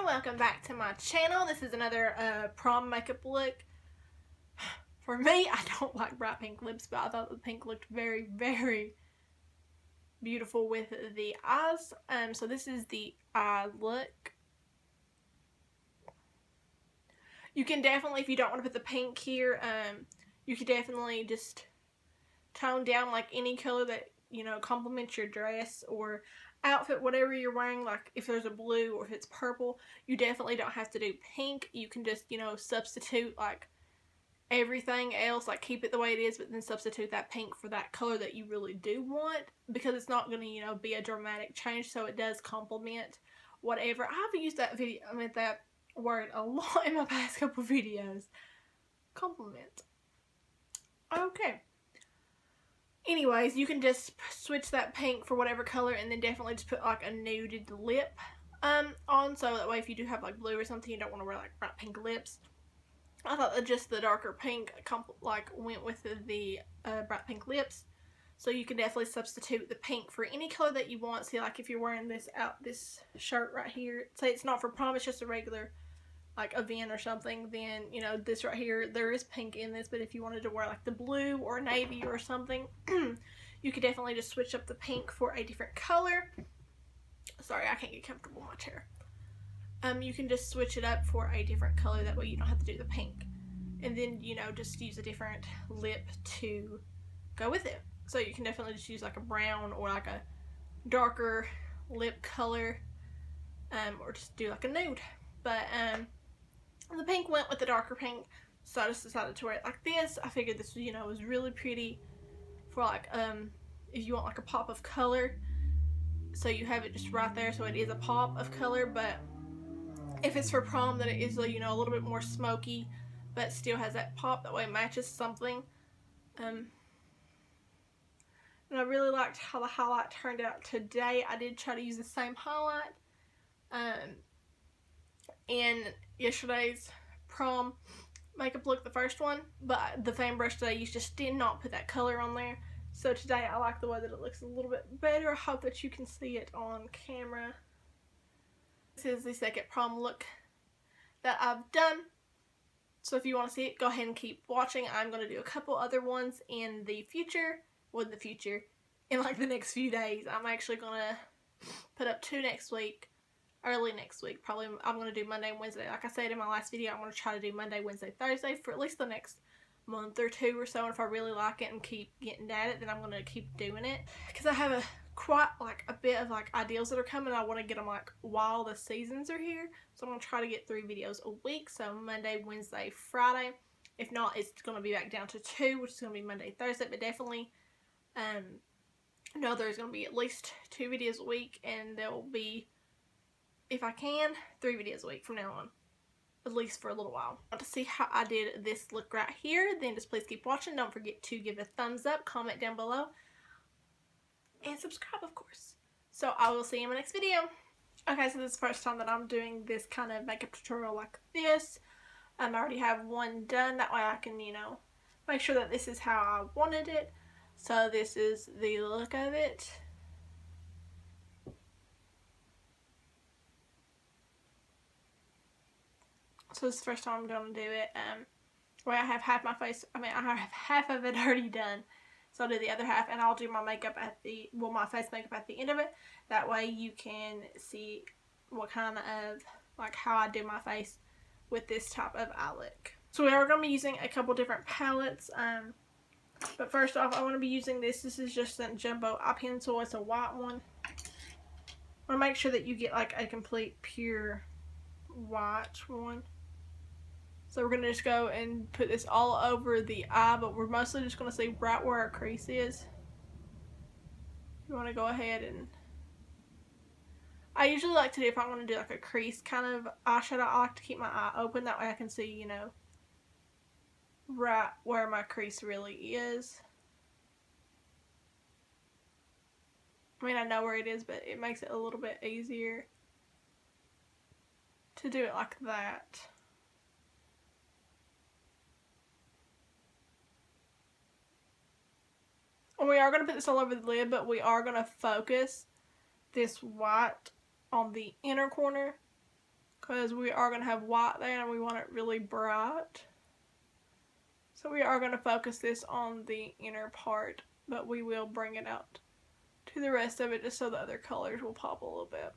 welcome back to my channel. This is another prom makeup look. For me, I don't like bright pink lips, but I thought the pink looked very, very beautiful with the eyes. So this is the eye look. You can definitely, if you don't want to put the pink here, you could definitely just tone down like any color that, you know, complements your dress or outfit, whatever you're wearing. Like if there's a blue or if it's purple, you definitely don't have to do pink. You can just, you know, substitute like everything else, like keep it the way it is, but then substitute that pink for that color that you really do want, because it's not going to, you know, be a dramatic change, so it does complement whatever. I've used that that word a lot in my past couple videos. Complement. Okay. Anyways, you can just switch that pink for whatever color, and then definitely just put like a nuded lip on, so that way if you do have like blue or something, you don't want to wear like bright pink lips. I thought that just the darker pink like went with the bright pink lips, so you can definitely substitute the pink for any color that you want. See, like if you're wearing this shirt right here, say it's not for prom, it's just a regular like event or something, then, you know, this right here, there is pink in this, but if you wanted to wear like the blue or navy or something, you could definitely just switch up the pink for a different color. Sorry, I can't get comfortable in my chair. You can just switch it up for a different color, that way you don't have to do the pink, and then, you know, just use a different lip to go with it. So you can definitely just use like a brown or like a darker lip color, or just do like a nude. But the pink went with the darker pink, so I just decided to wear it like this. I figured this, you know, was really pretty for like if you want like a pop of color, so you have it just right there, so it is a pop of color. But if it's for prom, then it is, you know, a little bit more smoky, but still has that pop, that way it matches something. And I really liked how the highlight turned out today. I did try to use the same highlight in yesterday's prom makeup look, the first one, but the fan brush that I used just did not put that color on there. So today I like the way that it looks a little bit better. I hope that you can see it on camera. This is the second prom look that I've done, so if you want to see it, go ahead and keep watching. I'm going to do a couple other ones in the future. In like the next few days. I'm actually going to put up 2 next week, early next week. Probably I'm going to do Monday and Wednesday. Like I said in my last video, I'm going to try to do Monday, Wednesday, Thursday for at least the next month or 2 or so. And if I really like it and keep getting at it, then I'm going to keep doing it, because I have quite like a bit of like ideals that are coming. I want to get them like while the seasons are here, so I'm going to try to get 3 videos a week. So Monday, Wednesday, Friday. If not, it's going to be back down to 2, which is going to be Monday, Thursday. But definitely know there's going to be at least 2 videos a week, and there will be, if I can, 3 videos a week from now on, at least for a little while. Want to see how I did this look right here, then just please keep watching. Don't forget to give it a thumbs up, comment down below, and subscribe, of course. So I will see you in my next video. Okay, so this is the first time that I'm doing this kind of makeup tutorial like this. I already have one done, that way I can, you know, make sure that this is how I wanted it. So this is the look of it. So this is the first time I'm going to do it. Where I have half my face, I have half of it already done. So I'll do the other half, and I'll do my makeup at the, well, my face makeup at the end of it. That way you can see what kind of, like, how I do my face with this type of eye look. So we are going to be using a couple different palettes. But first off, I want to be using this. This is just a jumbo eye pencil. It's a white one. I want to make sure that you get like a complete pure white one. So we're going to just go and put this all over the eye, but we're mostly just going to see right where our crease is. You want to go ahead and, I usually like to do, if I want to do like a crease kind of eyeshadow, I like to keep my eye open. That way I can see, you know, right where my crease really is. I mean, I know where it is, but it makes it a little bit easier to do it like that. And we are going to put this all over the lid, but we are going to focus this white on the inner corner, because we are going to have white there and we want it really bright. So we are going to focus this on the inner part, but we will bring it out to the rest of it just so the other colors will pop a little bit.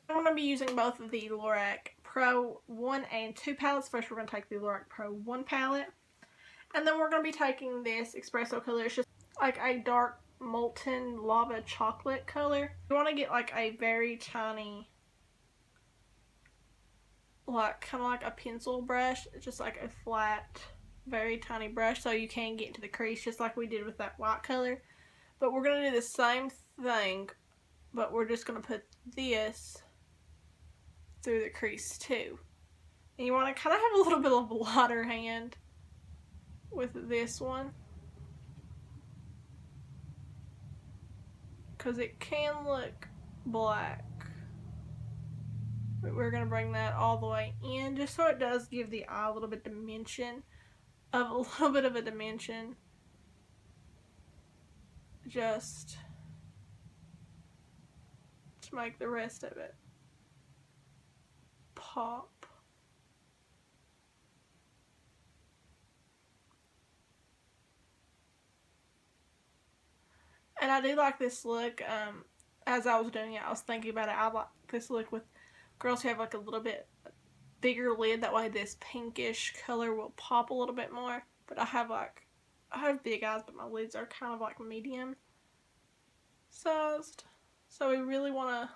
I'm going to be using both of the Lorac Pro 1 and 2 palettes. First we're going to take the Lorac Pro 1 palette. And then we're going to be taking this espresso color. It's just like a dark molten lava chocolate color. You want to get like a very tiny, like kind of like a pencil brush. It's just like a flat, very tiny brush so you can get into the crease just like we did with that white color. But we're going to do the same thing, but we're just going to put this through the crease too. And you want to kind of have a little bit of a lighter hand with this one, because it can look black. But we're going to bring that all the way in just so it does give the eye a little bit of a dimension. Just to make the rest of it pop. And I do like this look. As I was doing it, I was thinking about it. I like this look with girls who have like a little bit bigger lid. That way this pinkish color will pop a little bit more. But I have big eyes, but my lids are kind of like medium sized. So we really want to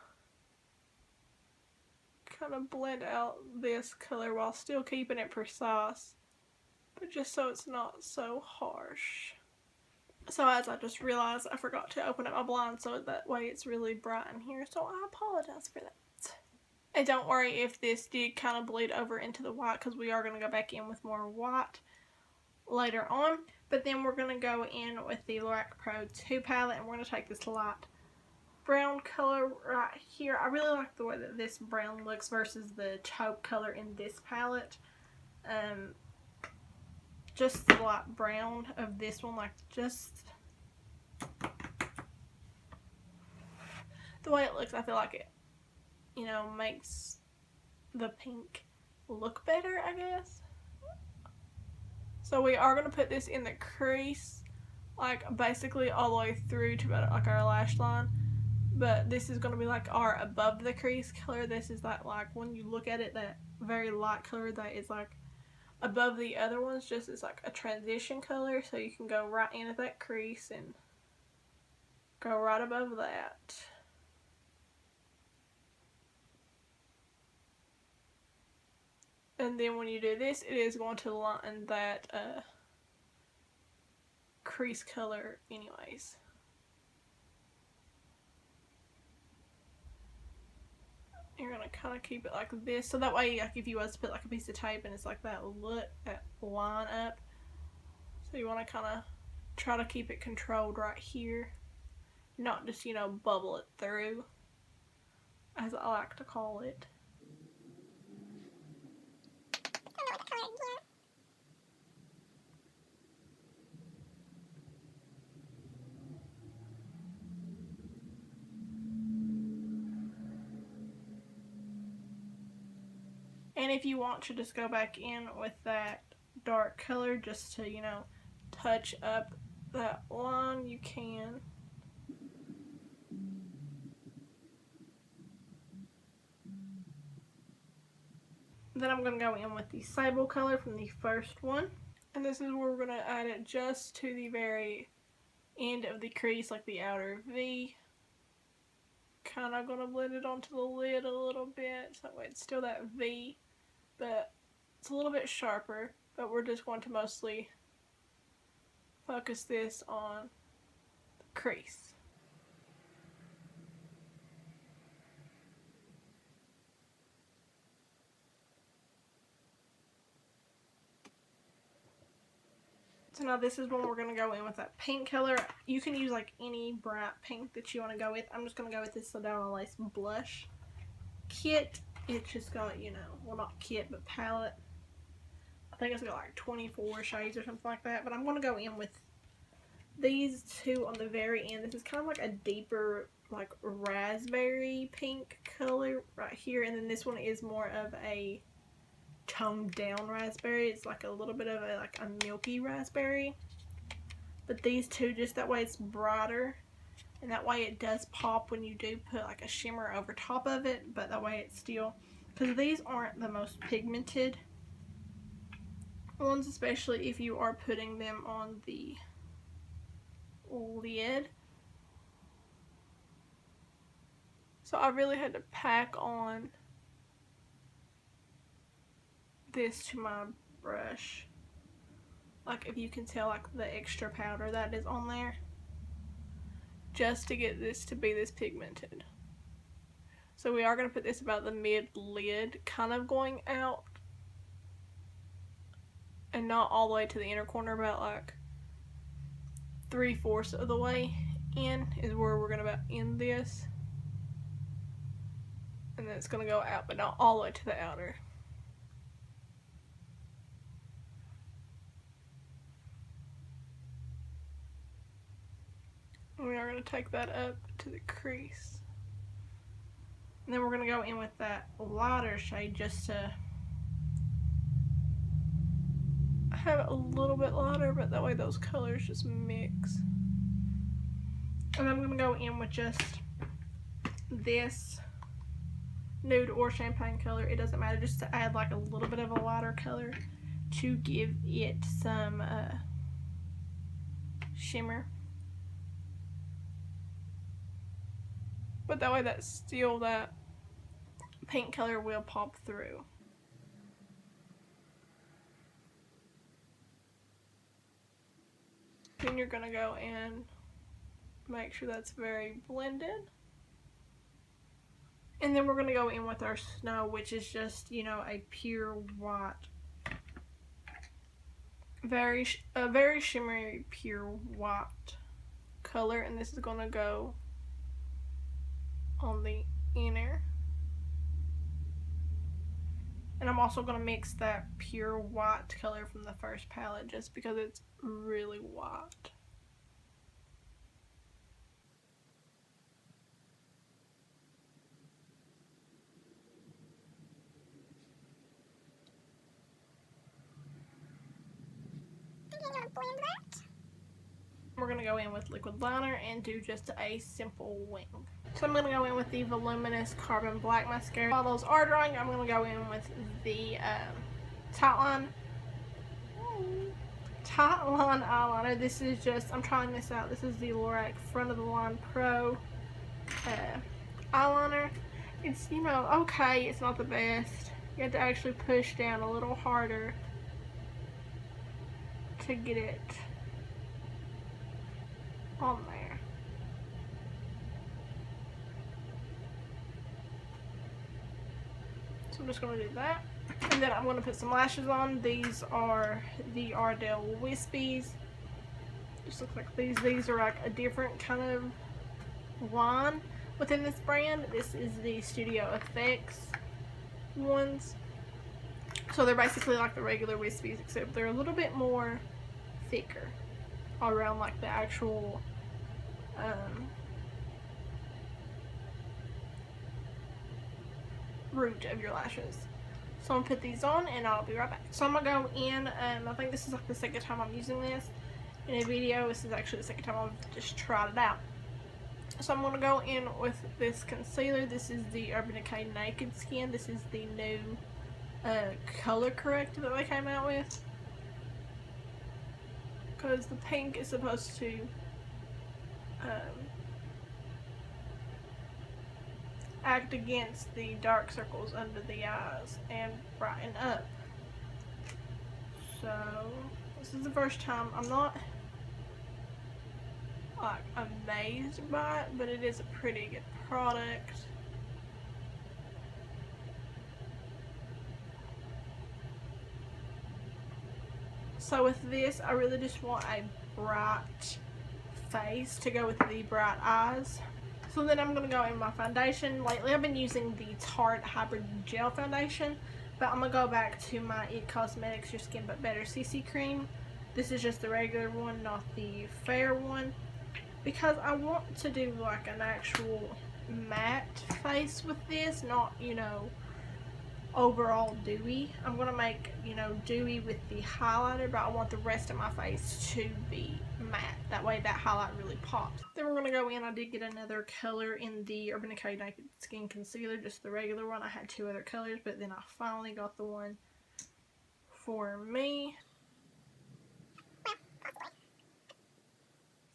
kind of blend out this color while still keeping it precise, but just so it's not so harsh. So as I just realized, I forgot to open up my blind so that way it's really bright in here, so I apologize for that. And don't worry if this did kind of bleed over into the white, because we are going to go back in with more white later on. But then we're going to go in with the Lorac Pro 2 palette, and we're going to take this light brown color right here. I really like the way that this brown looks versus the taupe color in this palette. Just the light brown of this one, like just the way it looks, I feel like it, you know, makes the pink look better, I guess. So we are going to put this in the crease, like basically all the way through to about like our lash line. But this is going to be like our above the crease color. This is that, like, when you look at it, that very light color that is like above the other ones, just as like a transition color, so you can go right into that crease and go right above that. And then when you do this, it is going to lighten that crease color anyways. You're going to kind of keep it like this, so that way, like, if you was to put like a piece of tape and it's like that line up, so you want to kind of try to keep it controlled right here, not just, you know, bubble it through, as I like to call it. And if you want to just go back in with that dark color just to, you know, touch up that line, you can. Then I'm going to go in with the sable color from the first one. And this is where we're going to add it just to the very end of the crease, like the outer V. Kind of going to blend it onto the lid a little bit, so that way it's still that V, but it's a little bit sharper. But we're just going to mostly focus this on the crease. So now this is when we're going to go in with that pink color. You can use like any bright pink that you want to go with. I'm just going to go with this Sedona Lace Blush Kit. It's just got, you know, well not kit, but palette. I think it's got like 24 shades or something like that. But I'm going to go in with these two on the very end. This is kind of like a deeper, like raspberry pink color right here. And then this one is more of a toned down raspberry. It's like a little bit of a milky raspberry, but these two, just that way it's brighter, and that way it does pop when you do put like a shimmer over top of it, but that way it's still, because these aren't the most pigmented ones, especially if you are putting them on the lid. So I really had to pack on this to my brush, like if you can tell, like the extra powder that is on there, just to get this to be this pigmented. So we are going to put this about the mid lid, kind of going out and not all the way to the inner corner, about like 3/4 of the way in is where we're going to about end this, and then it's going to go out but not all the way to the outer. We are going to take that up to the crease. And then we're going to go in with that lighter shade just to have it a little bit lighter, but that way those colors just mix. And I'm going to go in with just this nude or champagne color. It doesn't matter, just to add like a little bit of a lighter color to give it some shimmer. But that way that still, that pink color will pop through. Then you're going to go and make sure that's very blended. And then we're going to go in with our snow, which is just, you know, a pure white. A very shimmery, pure white color. And this is going to go on the inner. And I'm also going to mix that pure white color from the first palette just because it's really white. We're going to go in with liquid liner and do just a simple wing. So I'm going to go in with the Voluminous Carbon Black Mascara. While those are drying, I'm going to go in with the Tightline eyeliner. This is just, I'm trying this out. This is the Lorac Front of the Line Pro eyeliner. It's, you know, okay, it's not the best. You have to actually push down a little harder to get it on there. So I'm just going to do that. And then I'm going to put some lashes on. These are the Ardell Wispies. Just looks like these. These are like a different kind of line within this brand. This is the Studio Effects ones. So they're basically like the regular Wispies, except they're a little bit more thicker around like the actual root of your lashes. So I'm gonna put these on and I'll be right back. So I'm gonna go in, I think this is like the second time I'm using this in a video. This is actually the second time I've just tried it out. So I'm gonna go in with this concealer. This is the Urban Decay Naked Skin. This is the new color corrector that they came out with, because the pink is supposed to act against the dark circles under the eyes and brighten up. So this is the first time. I'm not like amazed by it, but it is a pretty good product. So with this, I really just want a bright face to go with the bright eyes. So then I'm going to go in my foundation. Lately I've been using the Tarte Hybrid Gel Foundation, but I'm going to go back to my It Cosmetics Your Skin But Better CC Cream. This is just the regular one, not the fair one, because I want to do like an actual matte face with this, not, you know, overall dewy. I'm going to make, you know, dewy with the highlighter, but I want the rest of my face to be matte. That way that highlight really pops. Then we're going to go in. I did get another color in the Urban Decay Naked Skin Concealer, just the regular one. I had two other colors, but then I finally got the one for me.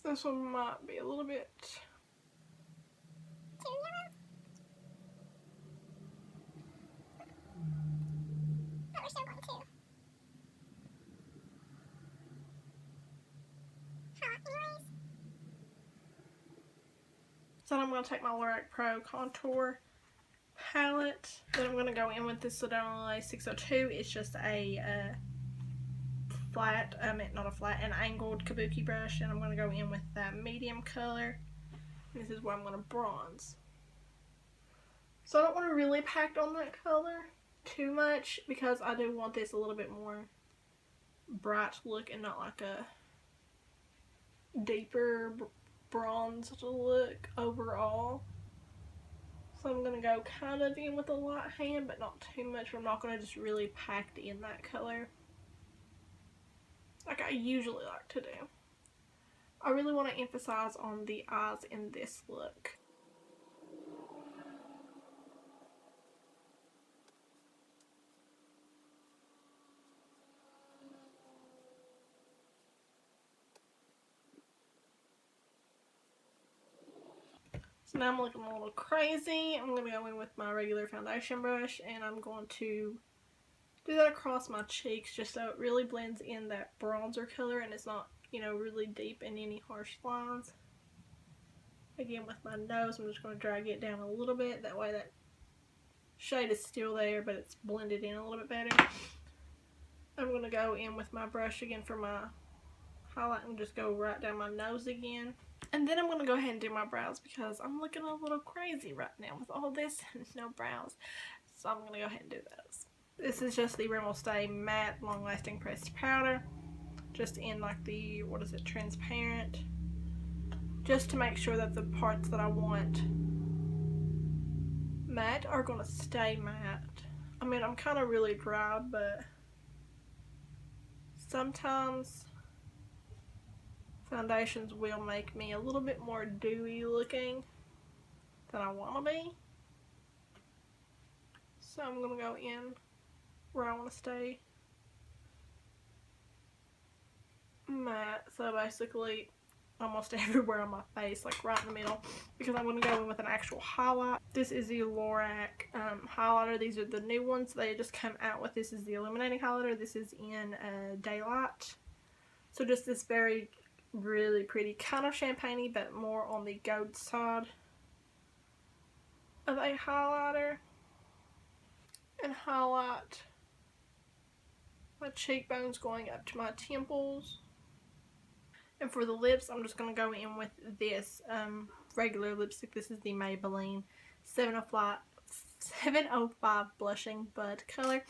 This one might be a little bit So I'm going to take my Lorac Pro Contour palette. Then I'm going to go in with this Sedona 602. It's just a flat, not a flat, an angled kabuki brush. And I'm going to go in with that medium color. This is where I'm going to bronze. So I don't want to really pack on that color too much, because I do want this a little bit more bright look and not like a deeper bronzed look overall. So I'm going to go kind of in with a light hand, but not too much. I'm not going to just really pack in that color like I usually like to do. I really want to emphasize on the eyes in this look. So now I'm looking a little crazy. I'm going to go in with my regular foundation brush, and I'm going to do that across my cheeks just so it really blends in that bronzer color and it's not, you know, really deep in any harsh lines. Again, with my nose, I'm just going to drag it down a little bit. That way that shade is still there, but it's blended in a little bit better. I'm going to go in with my brush again for my highlight and just go right down my nose again. And then I'm going to go ahead and do my brows because I'm looking a little crazy right now with all this and no brows. So I'm going to go ahead and do those. This is just the Rimmel Stay Matte Long Lasting Pressed Powder. Just in like the, what is it, transparent. Just to make sure that the parts that I want matte are going to stay matte. I mean, I'm kind of really dry, but sometimes foundations will make me a little bit more dewy looking than I want to be. So I'm going to go in where I want to stay matte. So basically almost everywhere on my face, like right in the middle, because I'm going to go in with an actual highlight. This is the Lorac highlighter. These are the new ones they just come out with. This is the illuminating highlighter. This is in Daylight. So just this very really pretty, kind of champagne-y, but more on the gold side of a highlighter. And highlight my cheekbones going up to my temples. And for the lips, I'm just going to go in with this regular lipstick. This is the Maybelline 705 Blushing Bud color.